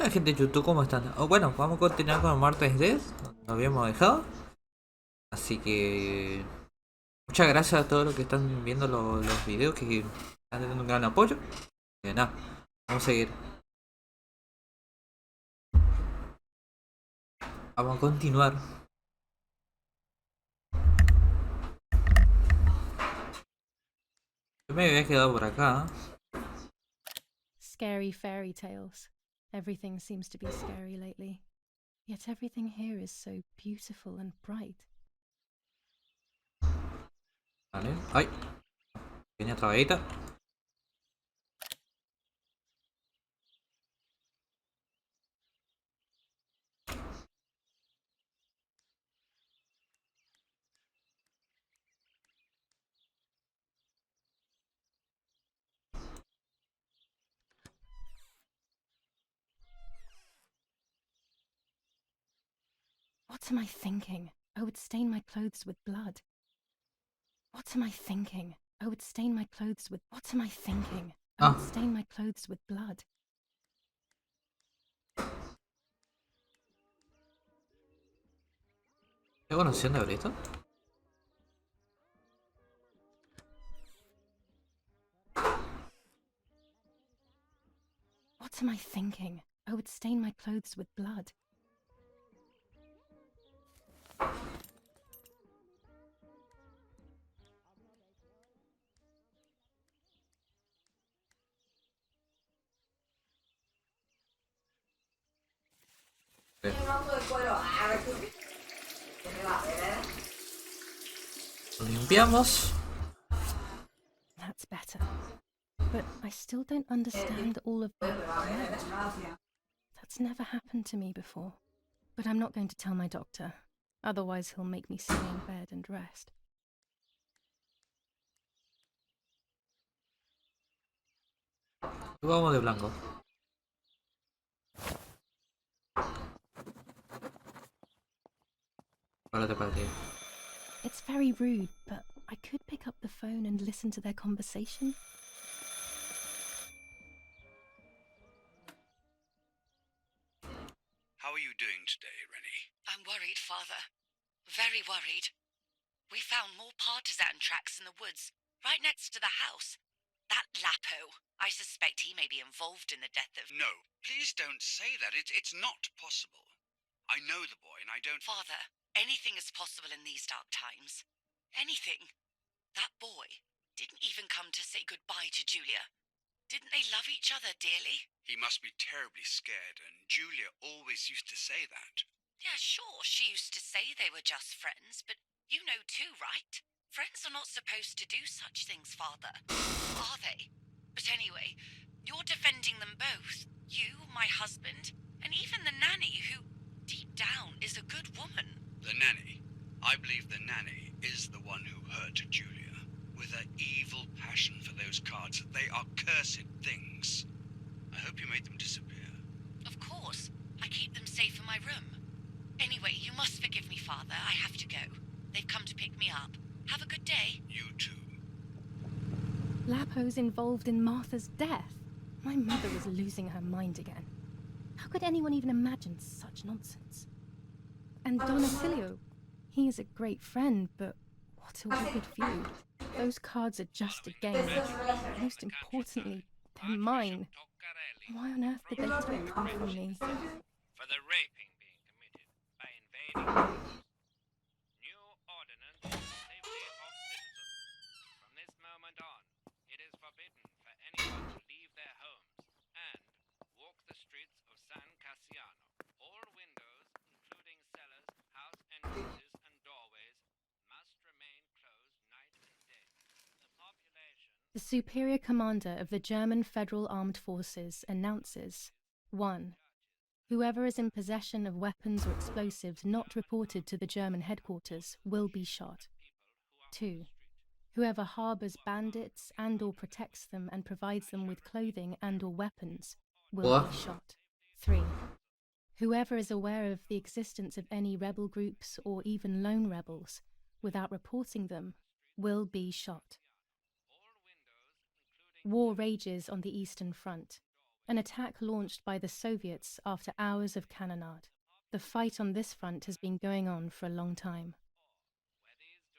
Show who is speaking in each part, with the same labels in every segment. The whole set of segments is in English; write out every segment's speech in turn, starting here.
Speaker 1: Hola gente de YouTube, ¿cómo están? Bueno, vamos a continuar con el martes 10, donde nos habíamos dejado. Así que muchas gracias a todos los que están viendo los videos, que están teniendo un gran apoyo. Nada, vamos a seguir. Vamos a continuar. Yo me había quedado por acá.
Speaker 2: Scary fairy tales. Everything seems to be scary lately. Yet everything here is so beautiful and bright.
Speaker 1: Vale. Ay, pequeña trabadita.
Speaker 2: What am I thinking? I would stain my clothes with blood. What am I thinking? I would stain my clothes with. What am I thinking? I would stain my clothes with blood.
Speaker 1: ¿Qué conocían de esto?
Speaker 2: What am I thinking? I would stain my clothes with blood.
Speaker 1: Lo limpiamos.
Speaker 2: That's better. But I still don't understand all of that. That's never happened to me before. But I'm not going to tell my doctor. Otherwise he'll make me stay in bed and rest.
Speaker 1: Vamos de blanco. Párate para ti.
Speaker 2: It's very rude, but I could pick up the phone and listen to their conversation.
Speaker 3: How are you doing today, Rennie?
Speaker 4: I'm worried, Father. Very worried. We found more partisan tracks in the woods, right next to the house. That Lapo, I suspect he may be involved in the death of...
Speaker 3: No, please don't say that. It's not possible. I know the boy and I don't...
Speaker 4: Father, anything is possible in these dark times. Anything. That boy didn't even come to say goodbye to Julia. Didn't they love each other dearly?
Speaker 3: He must be terribly scared, and Julia always used to say that.
Speaker 4: Yeah, sure, she used to say they were just friends, but you know too, right? Friends are not supposed to do such things, Father. Are they? But anyway, you're defending them both. You, my husband, and even the nanny who, deep down, is a good woman.
Speaker 3: The nanny. I believe the nanny is the one who hurt Julia. With her evil passion for those cards, they are cursed things. I hope you made them disappear.
Speaker 4: Of course. I keep them safe in my room. Anyway, you must forgive me, Father. I have to go. They've come to pick me up. Have a good day.
Speaker 3: You too.
Speaker 2: Lapo's involved in Martha's death. My mother was losing her mind again. How could anyone even imagine such nonsense? And Don Attilio, he is a great friend, but what a wicked feud. Those cards are just a game. Most importantly, they're mine. Why on earth did they take them from me?
Speaker 5: For the raping being committed by invading new ordinance for safety of citizens. From this moment on, it is forbidden for anyone to leave their homes and walk the streets of San Cassiano. All windows, including cellars, house entrances, and doorways, must remain closed night and day. The population...
Speaker 2: The superior commander of the German Federal Armed Forces announces 1. Whoever is in possession of weapons or explosives not reported to the German headquarters will be shot. 2. Whoever harbors bandits and or protects them and provides them with clothing and or weapons will be shot. 3. Whoever is aware of the existence of any rebel groups or even lone rebels without reporting them will be shot. War rages on the Eastern Front. an attack launched by the Soviets after hours of cannonade. The fight on this front has been going on for a long time.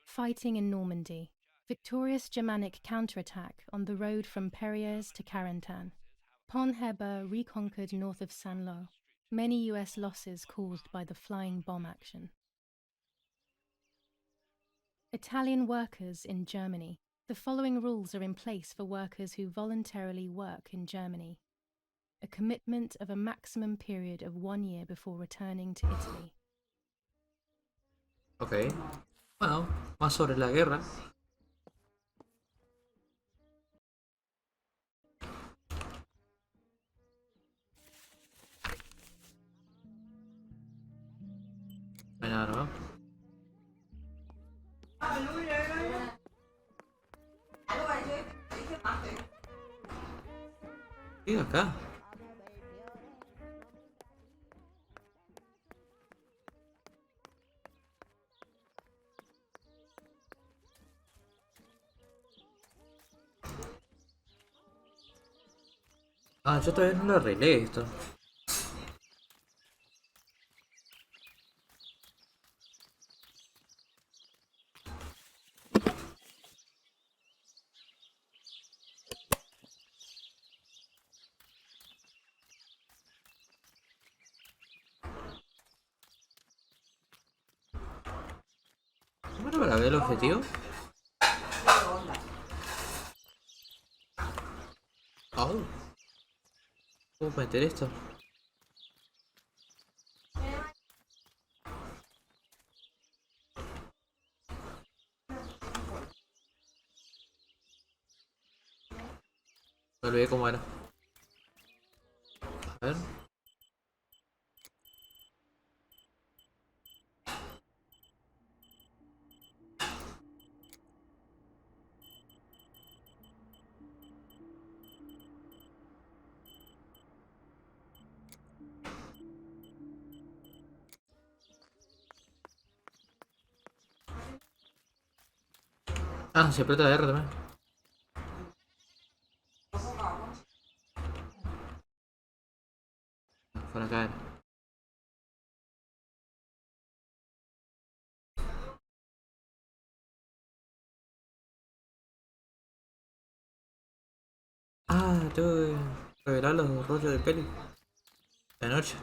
Speaker 2: Fighting in Normandy. Victorious Germanic counterattack on the road from Perrières to Carentan. Pont Heber reconquered north of Saint-Lô. Many US losses caused by the flying bomb action. Italian workers in Germany. The following rules are in place for workers who voluntarily work in Germany. A commitment of a maximum period of 1 year before returning to Italy.
Speaker 1: Ok. Bueno, más sobre la guerra. No hay nada nuevo. ¿Qué hay acá? Ah, yo todavía no lo arreglé esto. Bueno, para ver el objetivo. Oh. ¿Puedo meter esto? Me olvidé cómo era. A ver. Ah, se aprieta la R también. Para acá. Ah, tengo que revelar los rollos de peli. De noche.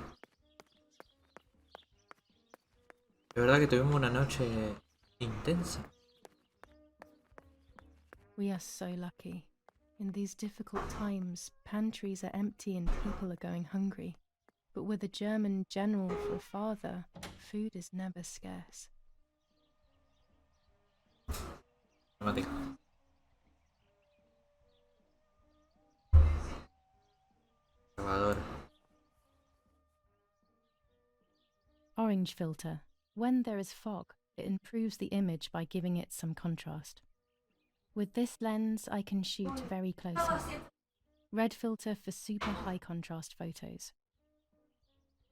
Speaker 1: De verdad que tuvimos una noche intensa.
Speaker 2: We are so lucky. In these difficult times, pantries are empty and people are going hungry. But with a German general for a father, food is never scarce.
Speaker 1: Dramática. Grabadora.
Speaker 2: Orange filter. When there is fog, it improves the image by giving it some contrast. With this lens, I can shoot very close up. Red filter for super high contrast photos.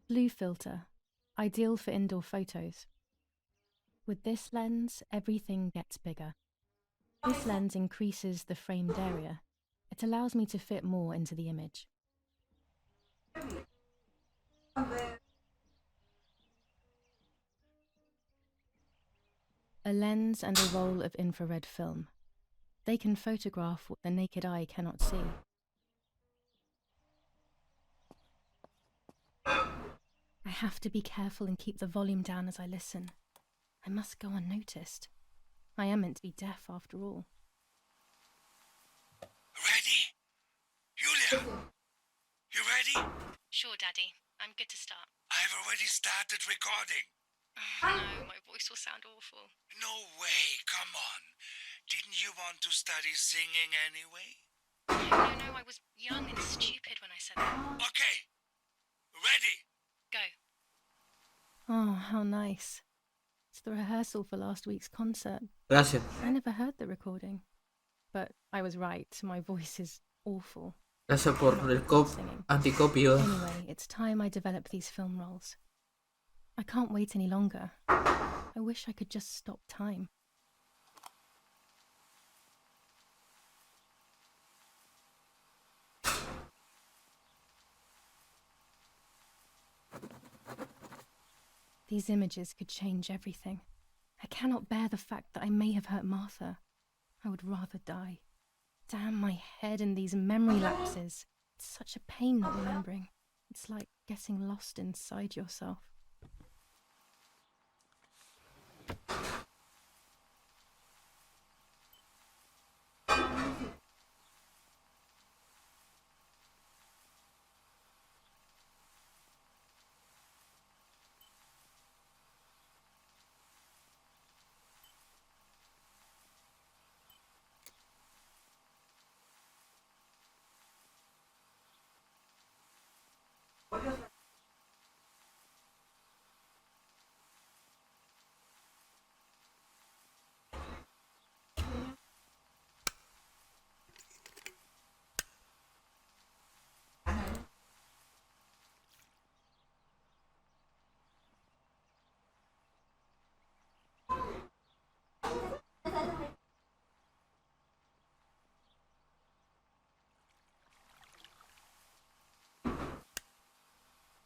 Speaker 2: Blue filter, ideal for indoor photos. With this lens, everything gets bigger. This lens increases the framed area. It allows me to fit more into the image. A lens and a roll of infrared film. They can photograph what the naked eye cannot see. I have to be careful and keep the volume down as I listen. I must go unnoticed. I am meant to be deaf after all.
Speaker 3: Ready? Julia! You ready?
Speaker 2: Sure, Daddy. I'm good to start.
Speaker 3: I've already started recording.
Speaker 2: Oh, no, my voice will sound awful.
Speaker 3: No way, come on. Didn't you want to study singing anyway?
Speaker 2: No, I was young and stupid when I said that.
Speaker 3: Okay. Ready?
Speaker 2: Go. Oh, how nice. It's the rehearsal for last week's concert.
Speaker 1: Gracias.
Speaker 2: I never heard the recording. But I was right, my voice is awful.
Speaker 1: Gracias por el anticopio.
Speaker 2: Anyway, it's time I develop these film roles. I can't wait any longer. I wish I could just stop time. These images could change everything. I cannot bear the fact that I may have hurt Martha. I would rather die. Damn my head and these memory lapses. It's such a pain not remembering. It's like getting lost inside yourself.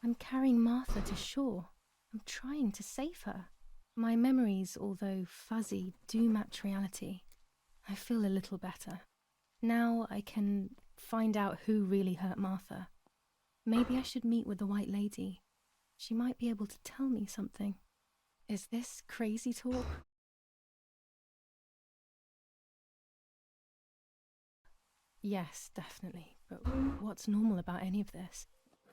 Speaker 2: I'm carrying Martha to shore. I'm trying to save her. My memories, although fuzzy, do match reality. I feel a little better. Now I can find out who really hurt Martha. Maybe I should meet with the White Lady. She might be able to tell me something. Is this crazy talk? Yes, definitely. But what's normal about any of this?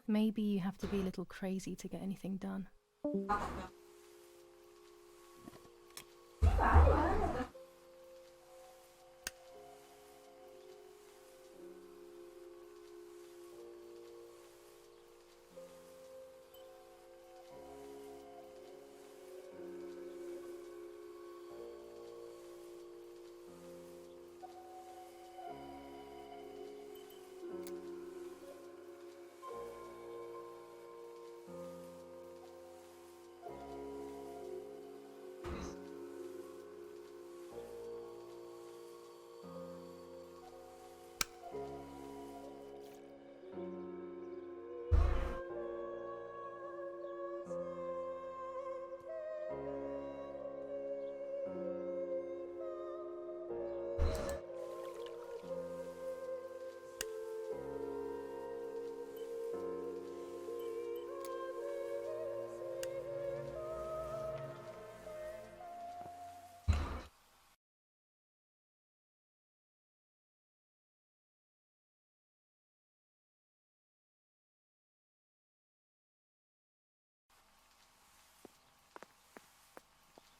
Speaker 2: Maybe you have to be a little crazy to get anything done.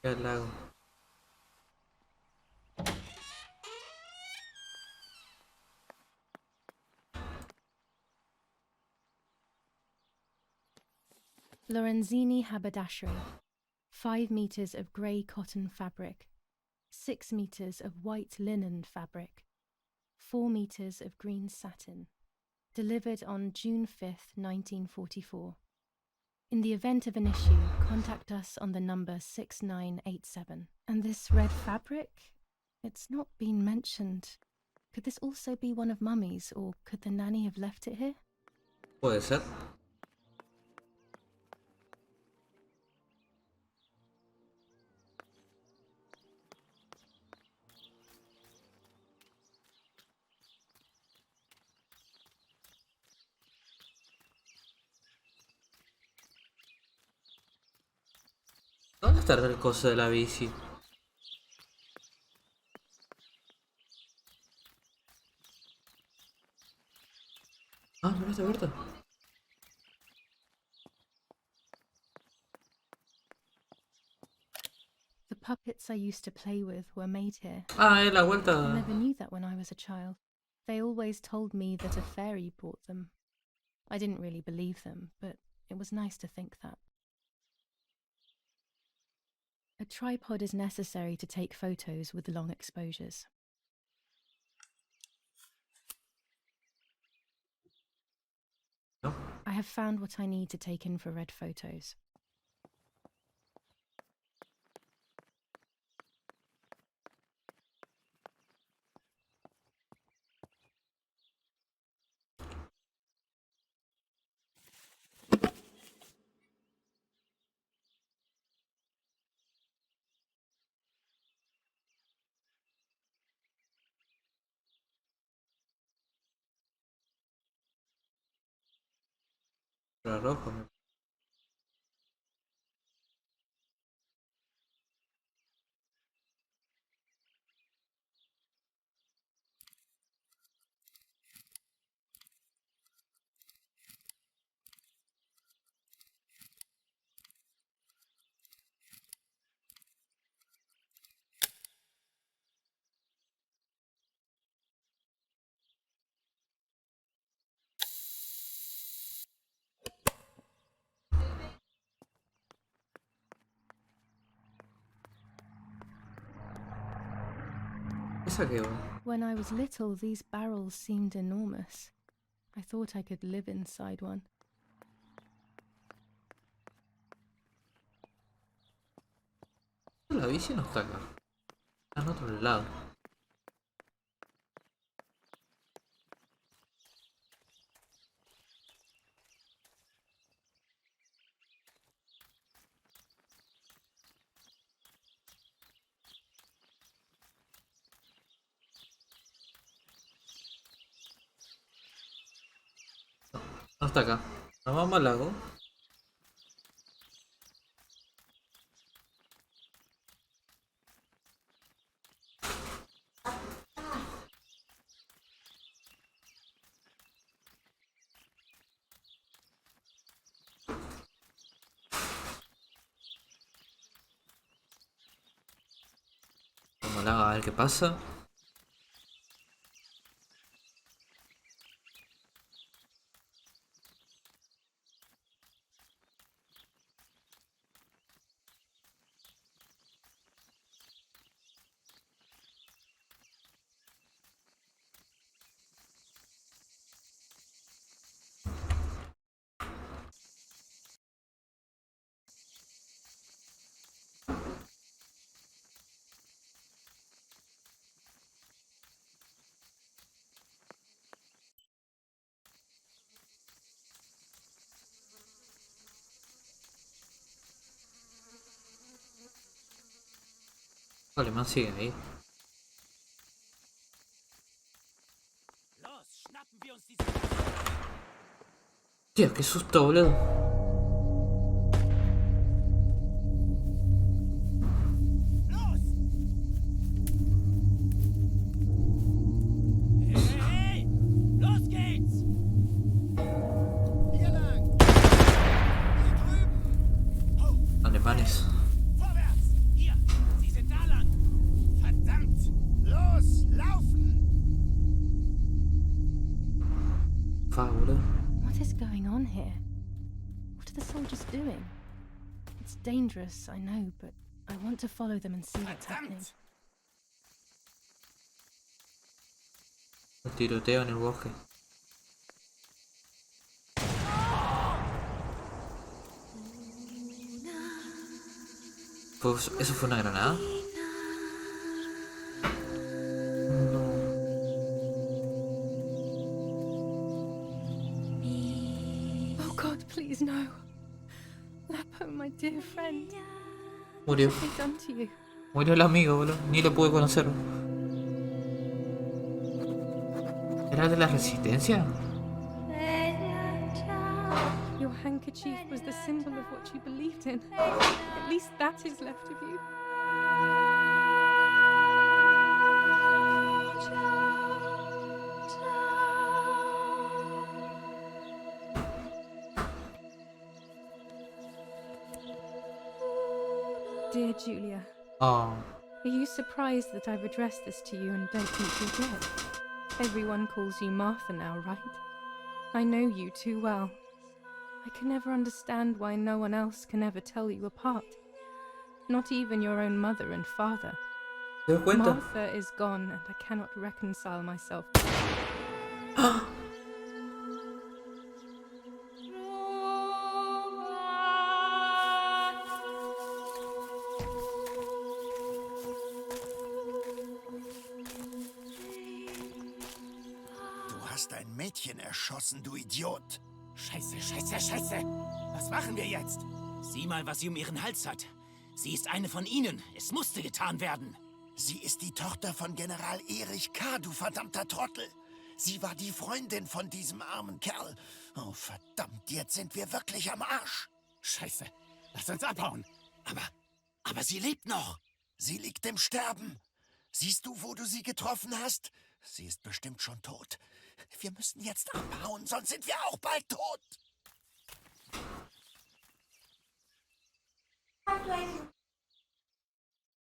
Speaker 1: El lago.
Speaker 2: Lorenzini haberdashery. 5 meters of grey cotton fabric. 6 meters of white linen fabric. 4 meters of green satin. Delivered on June 5th, 1944. In the event of an issue, contact us on the number 6987. And this red fabric? It's not been mentioned. Could this also be one of Mummy's, or could the nanny have left it here?
Speaker 1: Puede ser. ¿Dónde está el coso de la bici? Ah, mira, está abierto.
Speaker 2: The puppets I used to play with were made here.
Speaker 1: Ah, es la
Speaker 2: I
Speaker 1: vuelta.
Speaker 2: never knew that when I was a child. They always told me that a fairy brought them. I didn't really believe them, but it was nice to think that. A tripod is necessary to take photos with long exposures.
Speaker 1: No.
Speaker 2: I have found what I need to take infrared photos.
Speaker 1: rojo. ¿Esa qué?
Speaker 2: When I was little, these barrels seemed enormous. I thought I could live inside one.
Speaker 1: La bici no está acá. Está en otro lado. No está acá. Nos vamos al lago. Vamos al lago a ver qué pasa. El alemán sigue ahí. Tío, qué susto, boludo. Alemanes. Fa, boludo.
Speaker 2: What is going on here? What are the soldiers doing? It's dangerous, I know, but I want to follow them and see what's happening.
Speaker 1: Un tiroteo en el bosque. ¿Eso fue una granada?
Speaker 2: Oh God, please no. Lapo, my dear friend.
Speaker 1: Murió.
Speaker 2: What have they done to you?
Speaker 1: Murió el amigo, boludo. Ni lo pude conocer. ¿Era de la resistencia?
Speaker 2: Your handkerchief was the symbol of what you believed in. At least that is left of you. Dear Julia,
Speaker 1: Oh,
Speaker 2: are you surprised that I've addressed this to you and don't think you're dead? Everyone calls you Martha now, right? I know you too well. I can never understand why no one else can ever tell you apart. Not even your own mother and father.
Speaker 1: ¿te das cuenta?
Speaker 2: Martha is gone and I cannot reconcile myself.
Speaker 6: Du hast ein Mädchen erschossen, du Idiot.
Speaker 7: Scheiße, scheiße, scheiße. Was machen wir jetzt? Sieh mal, was sie um ihren Hals hat. Sie ist eine von ihnen. Es musste getan werden.
Speaker 6: Sie ist die Tochter von General Erich K., du verdammter Trottel. Sie war die Freundin von diesem armen Kerl. Oh, verdammt, jetzt sind wir wirklich am Arsch.
Speaker 7: Scheiße. Lass uns abhauen. Aber sie lebt noch.
Speaker 6: Sie liegt im Sterben. Siehst du, wo du sie getroffen hast? Sie ist bestimmt schon tot. Wir müssen jetzt abhauen, sonst sind wir auch bald tot.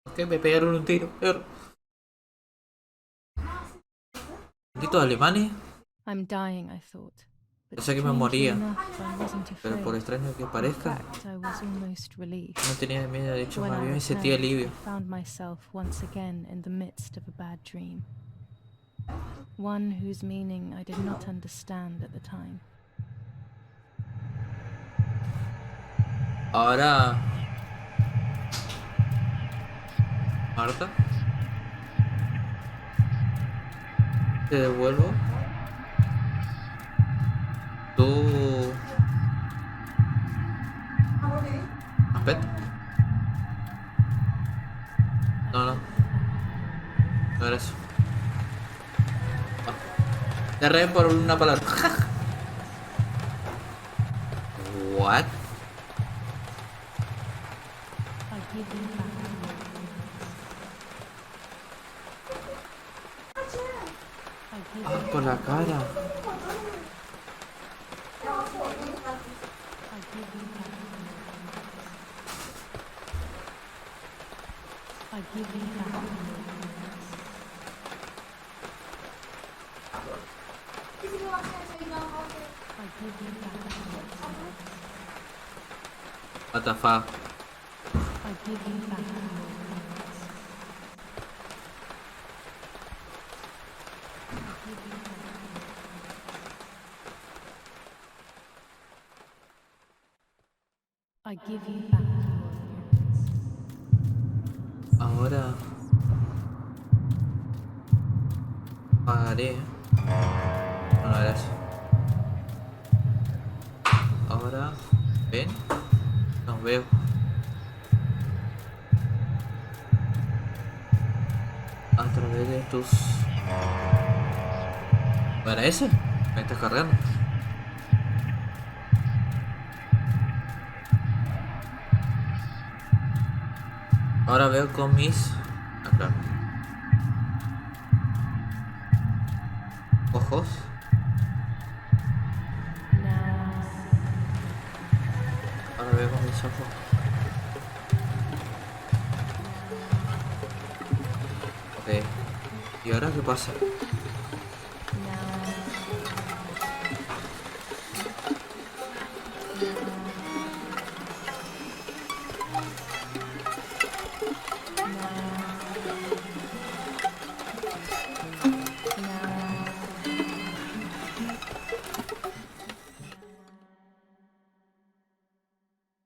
Speaker 1: Ok, me pegaron un tiro. Malditos alemanes.
Speaker 2: I'm dying, I thought. But
Speaker 1: Pensé que me
Speaker 2: strangely
Speaker 1: moría.
Speaker 2: enough, I wasn't
Speaker 1: Pero por
Speaker 2: afraid.
Speaker 1: extraño que
Speaker 2: In
Speaker 1: parezca,
Speaker 2: fact, I was almost relieved.
Speaker 1: no tenía miedo. De hecho,
Speaker 2: When
Speaker 1: más
Speaker 2: I
Speaker 1: bien me sentía
Speaker 2: returned,
Speaker 1: alivio.
Speaker 2: I found myself once again in the midst of a bad dream. One whose meaning I did not understand at the time.
Speaker 1: Ahora... Marta. Te devuelvo. Tú... Espera. No. No era eso. Te erré por una palabra. What?
Speaker 2: I give you back. I give
Speaker 1: Ah,
Speaker 2: you
Speaker 1: por la cara.
Speaker 2: I give you back. I give you back. I give you back.
Speaker 1: What the fuck?
Speaker 2: I give you back. I give you back your appearance.
Speaker 1: Ahora... Pagaré. No era eso. Ahora... ¿Ven? Nos veo. A través de tus... ¿Para ese? Me estás cargando. Ahora veo con mis... Ah, claro. Ojos. Ahora veo con mis ojos. Ok. ¿Y ahora qué pasa?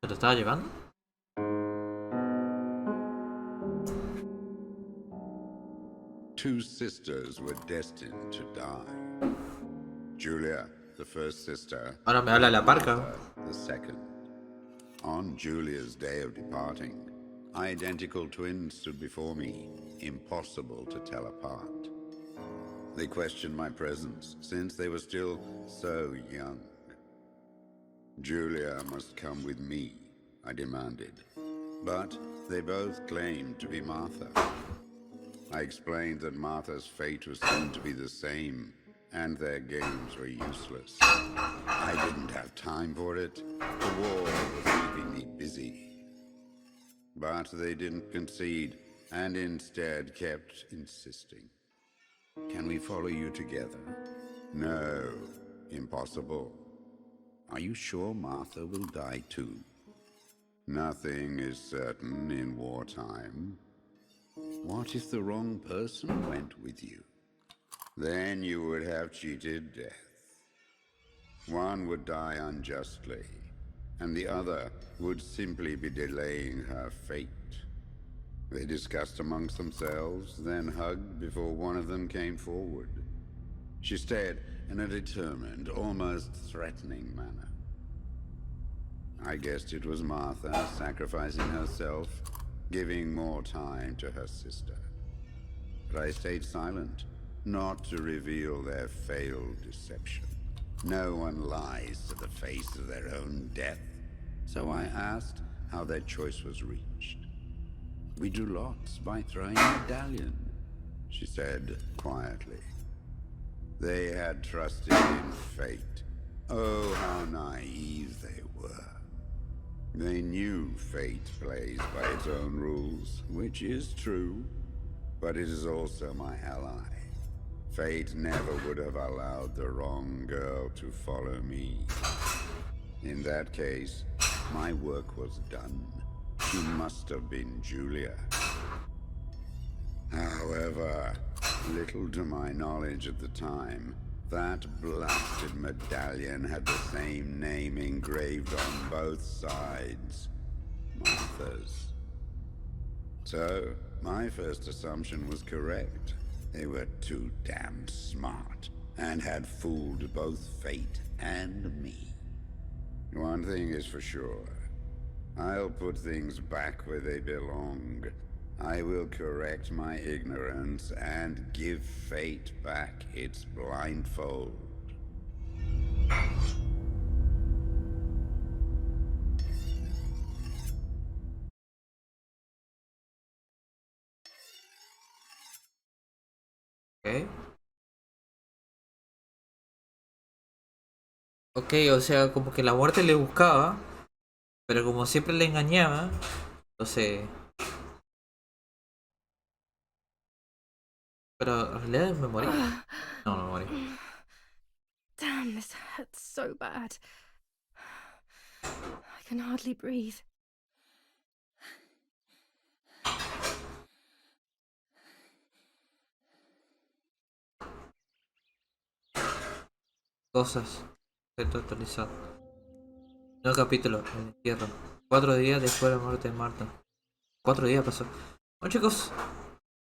Speaker 1: ¿Se lo estaba llevando?
Speaker 8: Two sisters were destined to die. Julia, the first sister.
Speaker 1: Ahora me habla la parca.
Speaker 8: Martha, the second. On Julia's day of departing, identical twins stood before me, impossible to tell apart. They questioned my presence, since they were still so young. Julia must come with me, I demanded. But they both claimed to be Martha. I explained that Martha's fate was soon to be the same, and their games were useless. I didn't have time for it. The war was keeping me busy. But they didn't concede, and instead kept insisting. Can we follow you together? No, impossible. Are you sure Martha will die too? Nothing is certain in wartime. What if the wrong person went with you? Then you would have cheated death. One would die unjustly, and the other would simply be delaying her fate. They discussed amongst themselves, then hugged before one of them came forward. She stared in a determined, almost threatening manner. I guessed it was Martha sacrificing herself, giving more time to her sister. But I stayed silent, not to reveal their failed deception. No one lies to the face of their own death. So I asked how their choice was reached. We drew lots by throwing a medallion, she said quietly. They had trusted in fate. Oh, how naive they were. They knew fate plays by its own rules, which is true, but it is also my ally. Fate never would have allowed the wrong girl to follow me. In that case, my work was done. She must have been Julia. However, little to my knowledge at the time, that blasted medallion had the same name engraved on both sides. Martha's. So, my first assumption was correct. They were too damn smart, and had fooled both fate and me. One thing is for sure. I'll put things back where they belong. I will correct my ignorance and give fate back its blindfold.
Speaker 1: Ok. Ok, o sea, como que la muerte le buscaba, pero como siempre le engañaba, entonces... Pero en realidad me morí. No, no me morí.
Speaker 2: Damn, this hurts so bad. I can hardly breathe.
Speaker 1: Cosas. Texto actualizado. Nuevo capítulo, el entierro. 4 días después de la muerte de Marta. 4 días pasó. Bueno chicos,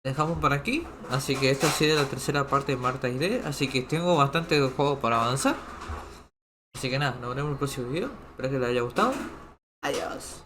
Speaker 1: dejamos por aquí. Así que esta ha sido la tercera parte de Marta ID. Así que tengo bastante juego para avanzar. Así que nada, nos vemos en el próximo video. Espero que les haya gustado. Adiós.